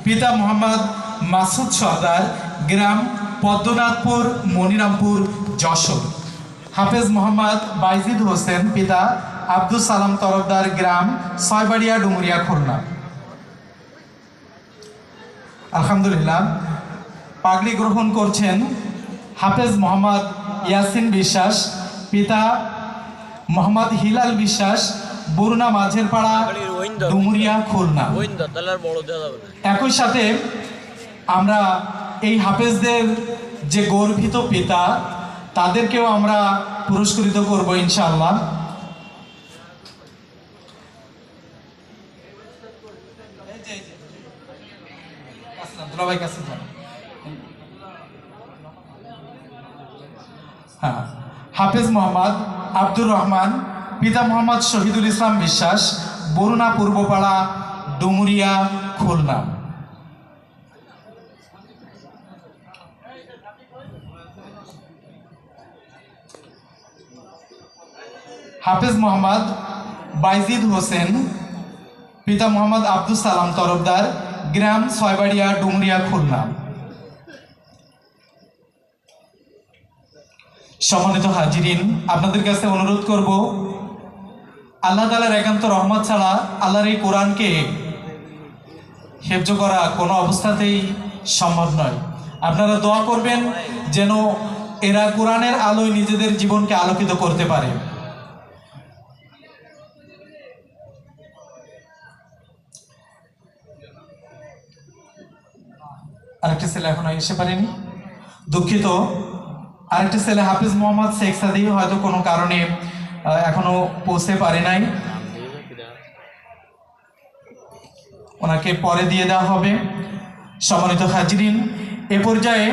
পিতা মোহাম্মদ মাসুদ সর্দার, গ্রাম পদ্মনাথপুর, মনিরামপুর, যশোর। হাফেজ মোহাম্মদ বাইজিদ হোসেন, পিতা আব্দুল সালাম তরফদার, গ্রাম ছয়বাড়িয়া, ডুমুরিয়া, খুলনা। আলহামদুলিল্লাহ। পাগড়ি গ্রহণ করছেন হাফেজ মোহাম্মদ ইয়াসিন বিশ্বাস, পিতা মোহাম্মদ হিলাল বিশ্বাস, বরুণা মাঝের পাড়া, ডুমুরিয়া, খুলনা। একই সাথে আমরা এই হাফেজদের যে গর্বিত পিতা, তাদেরকেও আমরা পুরস্কৃত করব ইনশাআল্লাহ। হ্যাঁ, হাফেজ মোহাম্মদ আব্দুর রহমান, পিতা মোহাম্মদ শহীদুল ইসলাম বিশ্বাস, বরুণা পূর্বপাড়া, ডুমুরিয়া, খুলনা। হাফেজ মোহাম্মদ বাইজিদ হোসেন, পিতা মোহাম্মদ আব্দুল সালাম তরফদার, গ্রাম ছয়বাড়িয়া, ডুমুরিয়া, খুলনা। সম্মানিত হাজিরিন, আপনাদের কাছে অনুরোধ করব, আল্লাহ তাআলার একান্ত রহমত ছাড়া আল্লাহর এই কোরআনকে হেফজ করা কোনো অবস্থাতেই সম্ভব নয়। আপনারা দোয়া করবেন যেন এরা কোরআনের আলোয় নিজেদের জীবনকে আলোকিত করতে পারে। আরেকটা ছেলে এখনো এসে পারেনি, দুঃখিত। আরেকটা ছেলে হাফিজ মোহাম্মদ শেখ সাদি হয়তো কোনো কারণে এখনো পৌঁছতে পারে নাই, ওনাকে পরে দিয়ে দেওয়া হবে। সম্মানিত হাজিরিন, এ পর্যায়ে